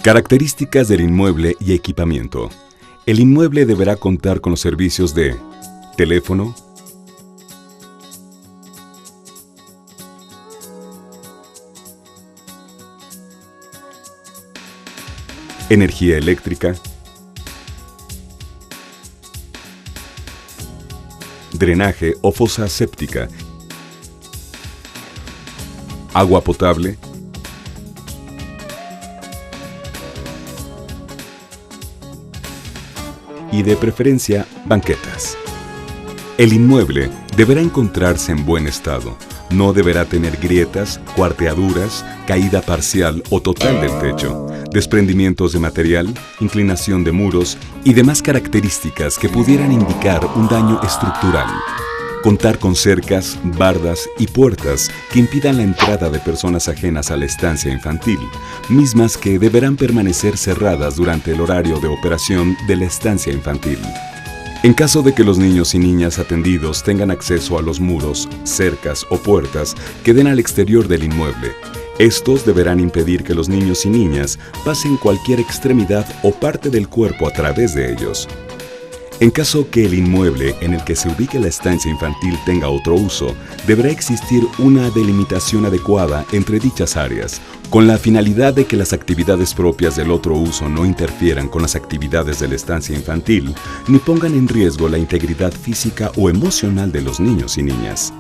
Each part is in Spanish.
Características del inmueble y equipamiento. El inmueble deberá contar con los servicios de teléfono, energía eléctrica, drenaje o fosa séptica, agua potable, y de preferencia banquetas. El inmueble deberá encontrarse en buen estado, no deberá tener grietas, cuarteaduras, caída parcial o total del techo, desprendimientos de material, inclinación de muros y demás características que pudieran indicar un daño estructural. Contar con cercas, bardas y puertas que impidan la entrada de personas ajenas a la estancia infantil, mismas que deberán permanecer cerradas durante el horario de operación de la estancia infantil. En caso de que los niños y niñas atendidos tengan acceso a los muros, cercas o puertas que den al exterior del inmueble, estos deberán impedir que los niños y niñas pasen cualquier extremidad o parte del cuerpo a través de ellos. En caso que el inmueble en el que se ubique la estancia infantil tenga otro uso, deberá existir una delimitación adecuada entre dichas áreas, con la finalidad de que las actividades propias del otro uso no interfieran con las actividades de la estancia infantil, ni pongan en riesgo la integridad física o emocional de los niños y niñas.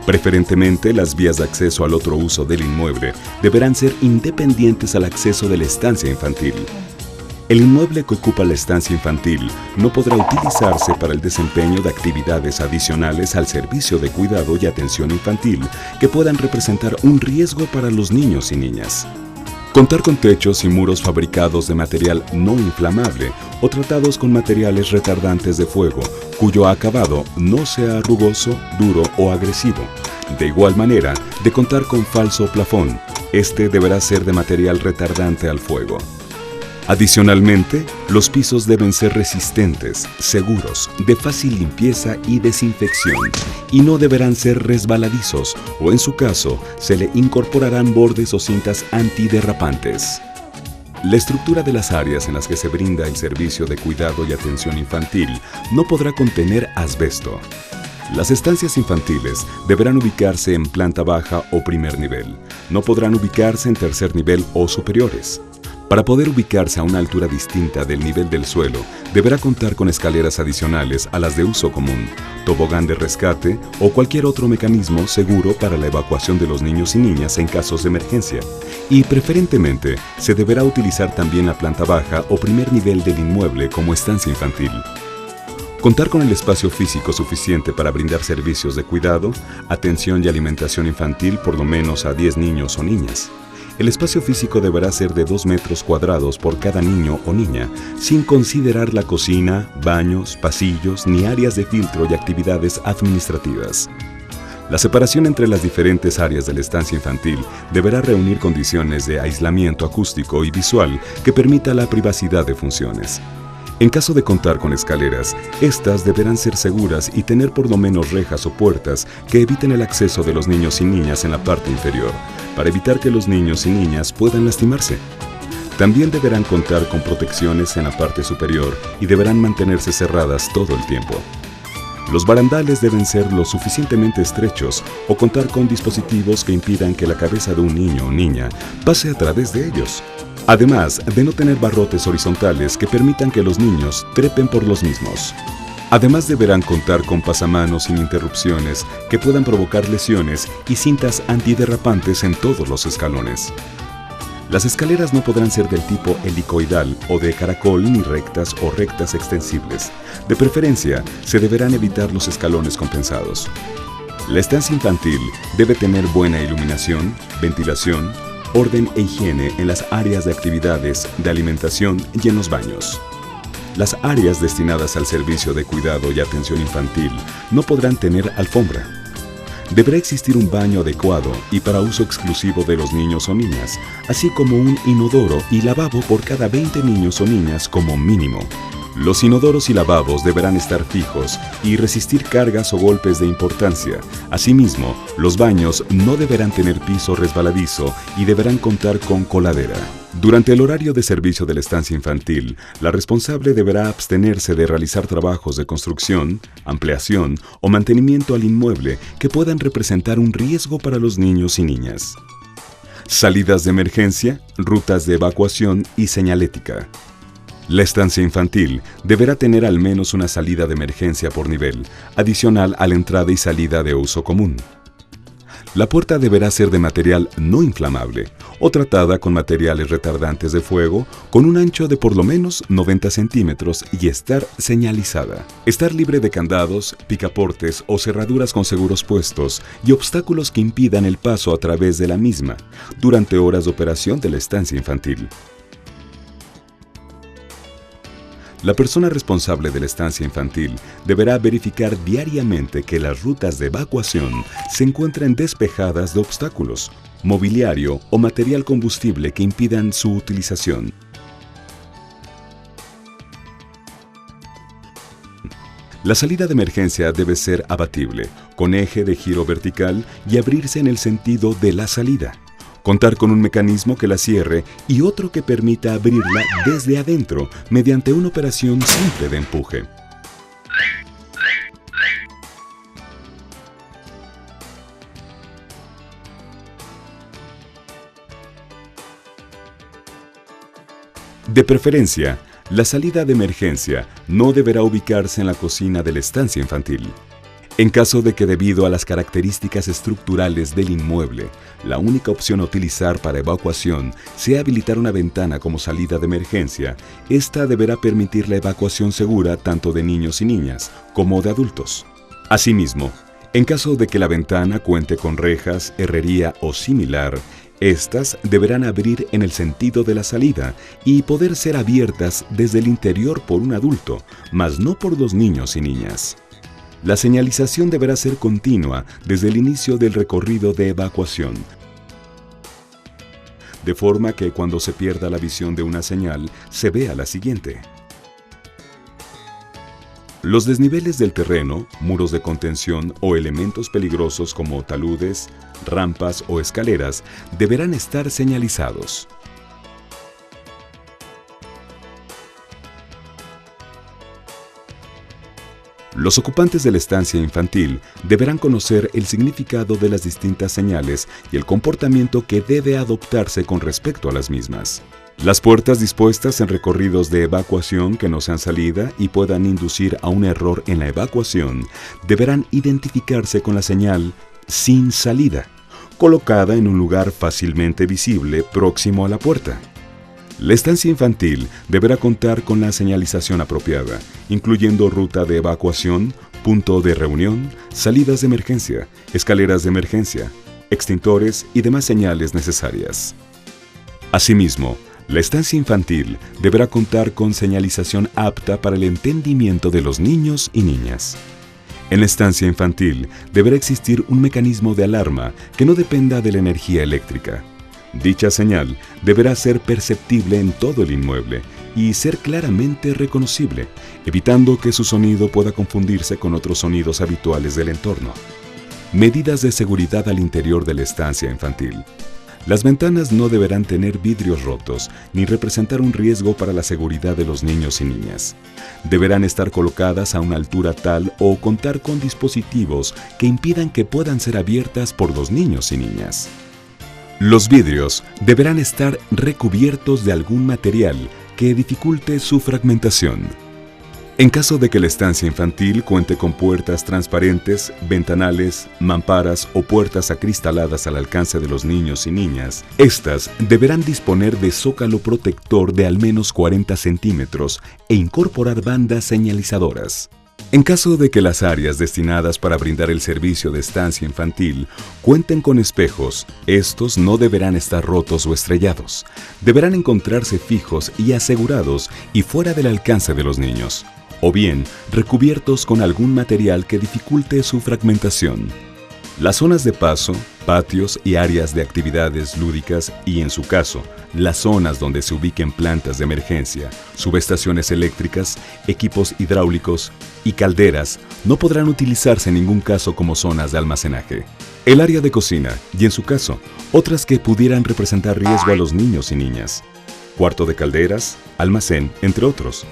Preferentemente, las vías de acceso al otro uso del inmueble deberán ser independientes al acceso de la estancia infantil. El inmueble que ocupa la estancia infantil no podrá utilizarse para el desempeño de actividades adicionales al servicio de cuidado y atención infantil que puedan representar un riesgo para los niños y niñas. Contar con techos y muros fabricados de material no inflamable o tratados con materiales retardantes de fuego, cuyo acabado no sea rugoso, duro o agresivo. De igual manera, de contar con falso plafón. Este deberá ser de material retardante al fuego. Adicionalmente, los pisos deben ser resistentes, seguros, de fácil limpieza y desinfección, y no deberán ser resbaladizos o, en su caso, se le incorporarán bordes o cintas antiderrapantes. La estructura de las áreas en las que se brinda el servicio de cuidado y atención infantil no podrá contener asbesto. Las estancias infantiles deberán ubicarse en planta baja o primer nivel. No podrán ubicarse en tercer nivel o superiores. Para poder ubicarse a una altura distinta del nivel del suelo, deberá contar con escaleras adicionales a las de uso común, tobogán de rescate o cualquier otro mecanismo seguro para la evacuación de los niños y niñas en casos de emergencia. Y preferentemente, se deberá utilizar también la planta baja o primer nivel del inmueble como estancia infantil. Contar con el espacio físico suficiente para brindar servicios de cuidado, atención y alimentación infantil por lo menos a 10 niños o niñas. El espacio físico deberá ser de 2 metros cuadrados por cada niño o niña, sin considerar la cocina, baños, pasillos ni áreas de filtro y actividades administrativas. La separación entre las diferentes áreas de la estancia infantil deberá reunir condiciones de aislamiento acústico y visual que permita la privacidad de funciones. En caso de contar con escaleras, estas deberán ser seguras y tener por lo menos rejas o puertas que eviten el acceso de los niños y niñas en la parte inferior, para evitar que los niños y niñas puedan lastimarse. También deberán contar con protecciones en la parte superior y deberán mantenerse cerradas todo el tiempo. Los barandales deben ser lo suficientemente estrechos o contar con dispositivos que impidan que la cabeza de un niño o niña pase a través de ellos. Además de no tener barrotes horizontales que permitan que los niños trepen por los mismos. Además deberán contar con pasamanos sin interrupciones que puedan provocar lesiones y cintas antiderrapantes en todos los escalones. Las escaleras no podrán ser del tipo helicoidal o de caracol ni rectas o rectas extensibles. De preferencia, se deberán evitar los escalones compensados. La estancia infantil debe tener buena iluminación, ventilación, orden e higiene en las áreas de actividades, de alimentación y en los baños. Las áreas destinadas al servicio de cuidado y atención infantil no podrán tener alfombra. Deberá existir un baño adecuado y para uso exclusivo de los niños o niñas, así como un inodoro y lavabo por cada 20 niños o niñas como mínimo. Los inodoros y lavabos deberán estar fijos y resistir cargas o golpes de importancia. Asimismo, los baños no deberán tener piso resbaladizo y deberán contar con coladera. Durante el horario de servicio de la estancia infantil, la responsable deberá abstenerse de realizar trabajos de construcción, ampliación o mantenimiento al inmueble que puedan representar un riesgo para los niños y niñas. Salidas de emergencia, rutas de evacuación y señalética. La estancia infantil deberá tener al menos una salida de emergencia por nivel, adicional a la entrada y salida de uso común. La puerta deberá ser de material no inflamable o tratada con materiales retardantes de fuego con un ancho de por lo menos 90 centímetros y estar señalizada. Estar libre de candados, picaportes o cerraduras con seguros puestos y obstáculos que impidan el paso a través de la misma durante horas de operación de la estancia infantil. La persona responsable de la estancia infantil deberá verificar diariamente que las rutas de evacuación se encuentren despejadas de obstáculos, mobiliario o material combustible que impidan su utilización. La salida de emergencia debe ser abatible, con eje de giro vertical y abrirse en el sentido de la salida. Contar con un mecanismo que la cierre y otro que permita abrirla desde adentro mediante una operación simple de empuje. De preferencia, la salida de emergencia no deberá ubicarse en la cocina de la estancia infantil. En caso de que debido a las características estructurales del inmueble, la única opción a utilizar para evacuación sea habilitar una ventana como salida de emergencia, esta deberá permitir la evacuación segura tanto de niños y niñas como de adultos. Asimismo, en caso de que la ventana cuente con rejas, herrería o similar, estas deberán abrir en el sentido de la salida y poder ser abiertas desde el interior por un adulto, mas no por los niños y niñas. La señalización deberá ser continua desde el inicio del recorrido de evacuación, de forma que cuando se pierda la visión de una señal, se vea la siguiente. Los desniveles del terreno, muros de contención o elementos peligrosos como taludes, rampas o escaleras deberán estar señalizados. Los ocupantes de la estancia infantil deberán conocer el significado de las distintas señales y el comportamiento que debe adoptarse con respecto a las mismas. Las puertas dispuestas en recorridos de evacuación que no sean salida y puedan inducir a un error en la evacuación deberán identificarse con la señal sin salida, colocada en un lugar fácilmente visible próximo a la puerta. La estancia infantil deberá contar con la señalización apropiada, incluyendo ruta de evacuación, punto de reunión, salidas de emergencia, escaleras de emergencia, extintores y demás señales necesarias. Asimismo, la estancia infantil deberá contar con señalización apta para el entendimiento de los niños y niñas. En la estancia infantil deberá existir un mecanismo de alarma que no dependa de la energía eléctrica. Dicha señal deberá ser perceptible en todo el inmueble y ser claramente reconocible, evitando que su sonido pueda confundirse con otros sonidos habituales del entorno. Medidas de seguridad al interior de la estancia infantil. Las ventanas no deberán tener vidrios rotos ni representar un riesgo para la seguridad de los niños y niñas. Deberán estar colocadas a una altura tal o contar con dispositivos que impidan que puedan ser abiertas por los niños y niñas. Los vidrios deberán estar recubiertos de algún material que dificulte su fragmentación. En caso de que la estancia infantil cuente con puertas transparentes, ventanales, mamparas o puertas acristaladas al alcance de los niños y niñas, estas deberán disponer de zócalo protector de al menos 40 centímetros e incorporar bandas señalizadoras. En caso de que las áreas destinadas para brindar el servicio de estancia infantil cuenten con espejos, estos no deberán estar rotos o estrellados. Deberán encontrarse fijos y asegurados y fuera del alcance de los niños, o bien recubiertos con algún material que dificulte su fragmentación. Las zonas de paso, patios y áreas de actividades lúdicas y, en su caso, las zonas donde se ubiquen plantas de emergencia, subestaciones eléctricas, equipos hidráulicos y calderas no podrán utilizarse en ningún caso como zonas de almacenaje. El área de cocina y, en su caso, otras que pudieran representar riesgo a los niños y niñas. Cuarto de calderas, almacén, entre otros.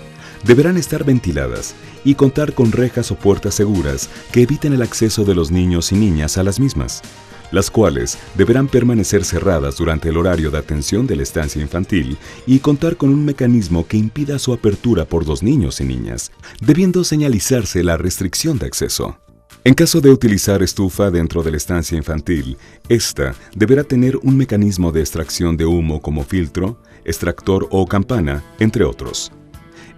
Deberán estar ventiladas y contar con rejas o puertas seguras que eviten el acceso de los niños y niñas a las mismas, las cuales deberán permanecer cerradas durante el horario de atención de la estancia infantil y contar con un mecanismo que impida su apertura por los niños y niñas, debiendo señalizarse la restricción de acceso. En caso de utilizar estufa dentro de la estancia infantil, esta deberá tener un mecanismo de extracción de humo como filtro, extractor o campana, entre otros.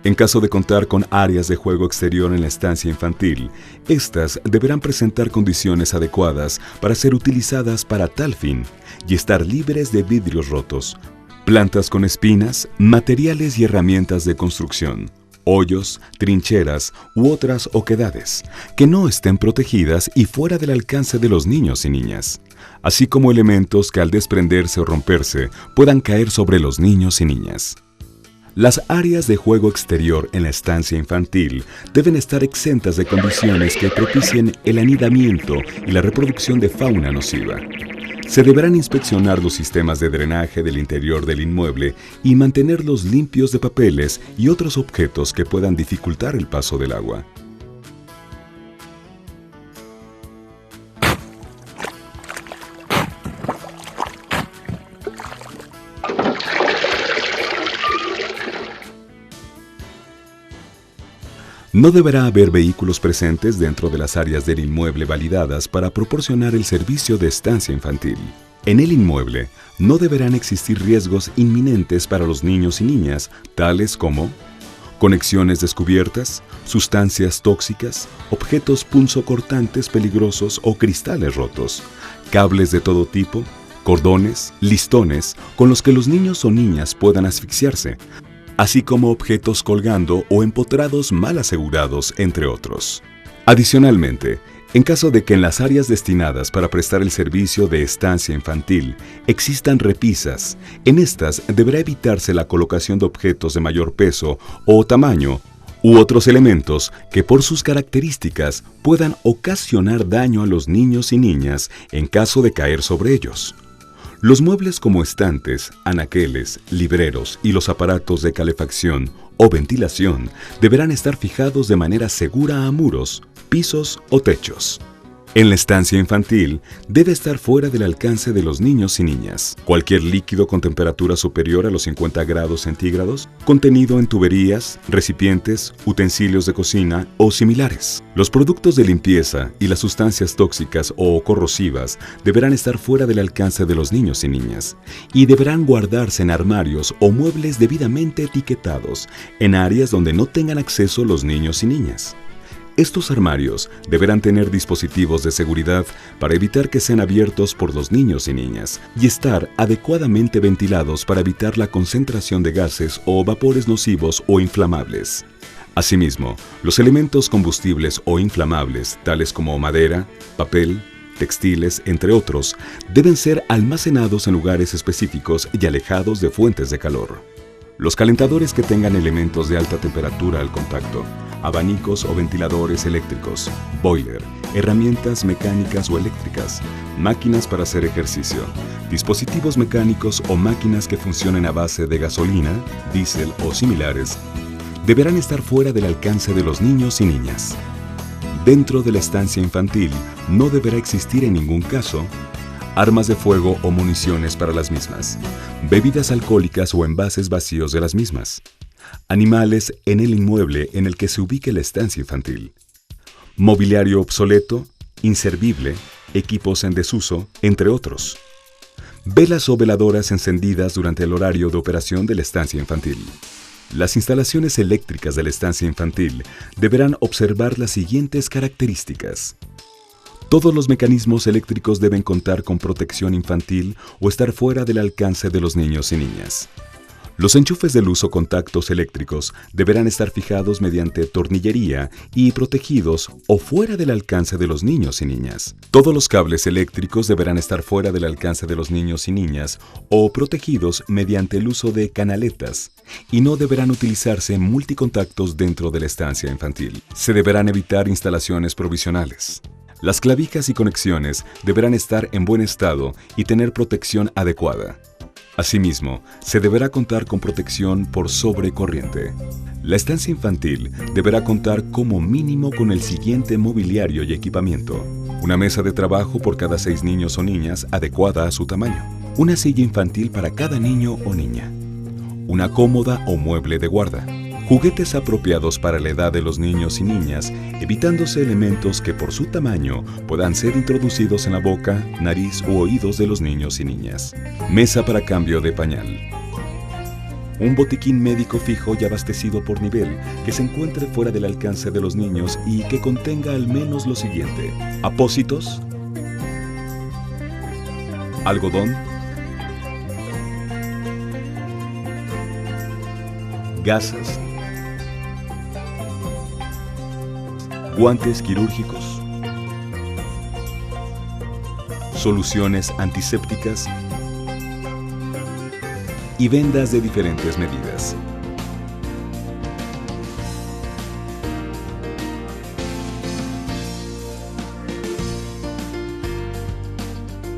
En caso de contar con áreas de juego exterior en la estancia infantil, estas deberán presentar condiciones adecuadas para ser utilizadas para tal fin y estar libres de vidrios rotos, plantas con espinas, materiales y herramientas de construcción, hoyos, trincheras u otras oquedades que no estén protegidas y fuera del alcance de los niños y niñas, así como elementos que al desprenderse o romperse puedan caer sobre los niños y niñas. Las áreas de juego exterior en la estancia infantil deben estar exentas de condiciones que propicien el anidamiento y la reproducción de fauna nociva. Se deberán inspeccionar los sistemas de drenaje del interior del inmueble y mantenerlos limpios de papeles y otros objetos que puedan dificultar el paso del agua. No deberá haber vehículos presentes dentro de las áreas del inmueble validadas para proporcionar el servicio de estancia infantil. En el inmueble no deberán existir riesgos inminentes para los niños y niñas, tales como conexiones descubiertas, sustancias tóxicas, objetos punzocortantes peligrosos o cristales rotos, cables de todo tipo, cordones, listones con los que los niños o niñas puedan asfixiarse, así como objetos colgando o empotrados mal asegurados, entre otros. Adicionalmente, en caso de que en las áreas destinadas para prestar el servicio de estancia infantil existan repisas, en estas deberá evitarse la colocación de objetos de mayor peso o tamaño u otros elementos que por sus características puedan ocasionar daño a los niños y niñas en caso de caer sobre ellos. Los muebles como estantes, anaqueles, libreros y los aparatos de calefacción o ventilación deberán estar fijados de manera segura a muros, pisos o techos. En la estancia infantil debe estar fuera del alcance de los niños y niñas. Cualquier líquido con temperatura superior a los 50 grados centígrados, contenido en tuberías, recipientes, utensilios de cocina o similares. Los productos de limpieza y las sustancias tóxicas o corrosivas deberán estar fuera del alcance de los niños y niñas y deberán guardarse en armarios o muebles debidamente etiquetados en áreas donde no tengan acceso los niños y niñas. Estos armarios deberán tener dispositivos de seguridad para evitar que sean abiertos por los niños y niñas y estar adecuadamente ventilados para evitar la concentración de gases o vapores nocivos o inflamables. Asimismo, los elementos combustibles o inflamables, tales como madera, papel, textiles, entre otros, deben ser almacenados en lugares específicos y alejados de fuentes de calor. Los calentadores que tengan elementos de alta temperatura al contacto, abanicos o ventiladores eléctricos, boiler, herramientas mecánicas o eléctricas, máquinas para hacer ejercicio, dispositivos mecánicos o máquinas que funcionen a base de gasolina, diésel o similares, deberán estar fuera del alcance de los niños y niñas. Dentro de la estancia infantil no deberá existir en ningún caso armas de fuego o municiones para las mismas, bebidas alcohólicas o envases vacíos de las mismas, animales en el inmueble en el que se ubique la estancia infantil, mobiliario obsoleto, inservible, equipos en desuso, entre otros, velas o veladoras encendidas durante el horario de operación de la estancia infantil. Las instalaciones eléctricas de la estancia infantil deberán observar las siguientes características. Todos los mecanismos eléctricos deben contar con protección infantil o estar fuera del alcance de los niños y niñas. Los enchufes de luz o contactos eléctricos deberán estar fijados mediante tornillería y protegidos o fuera del alcance de los niños y niñas. Todos los cables eléctricos deberán estar fuera del alcance de los niños y niñas o protegidos mediante el uso de canaletas y no deberán utilizarse multicontactos dentro de la estancia infantil. Se deberán evitar instalaciones provisionales. Las clavijas y conexiones deberán estar en buen estado y tener protección adecuada. Asimismo, se deberá contar con protección por sobrecorriente. La estancia infantil deberá contar como mínimo con el siguiente mobiliario y equipamiento: una mesa de trabajo por cada 6 niños o niñas adecuada a su tamaño, una silla infantil para cada niño o niña, una cómoda o mueble de guarda, juguetes apropiados para la edad de los niños y niñas, evitándose elementos que por su tamaño puedan ser introducidos en la boca, nariz u oídos de los niños y niñas. Mesa para cambio de pañal. Un botiquín médico fijo y abastecido por nivel que se encuentre fuera del alcance de los niños y que contenga al menos lo siguiente: apósitos, algodón, gasas, guantes quirúrgicos, soluciones antisépticas y vendas de diferentes medidas.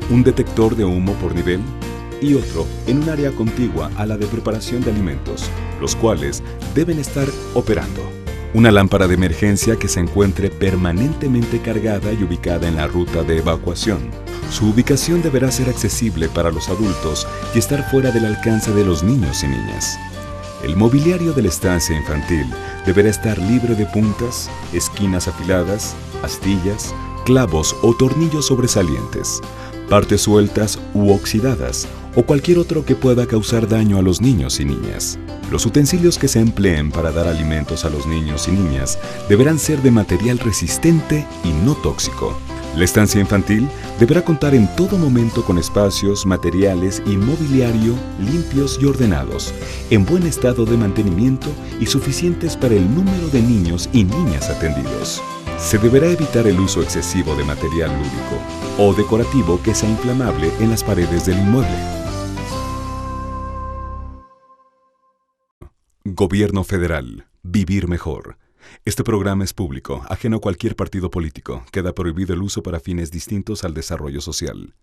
Un detector de humo por nivel y otro en un área contigua a la de preparación de alimentos, los cuales deben estar operando. Una lámpara de emergencia que se encuentre permanentemente cargada y ubicada en la ruta de evacuación. Su ubicación deberá ser accesible para los adultos y estar fuera del alcance de los niños y niñas. El mobiliario de la estancia infantil deberá estar libre de puntas, esquinas afiladas, astillas, clavos o tornillos sobresalientes, partes sueltas u oxidadas o cualquier otro que pueda causar daño a los niños y niñas. Los utensilios que se empleen para dar alimentos a los niños y niñas deberán ser de material resistente y no tóxico. La estancia infantil deberá contar en todo momento con espacios, materiales y mobiliario limpios y ordenados, en buen estado de mantenimiento y suficientes para el número de niños y niñas atendidos. Se deberá evitar el uso excesivo de material lúdico o decorativo que sea inflamable en las paredes del inmueble. Gobierno Federal. Vivir mejor. Este programa es público, ajeno a cualquier partido político. Queda prohibido el uso para fines distintos al desarrollo social.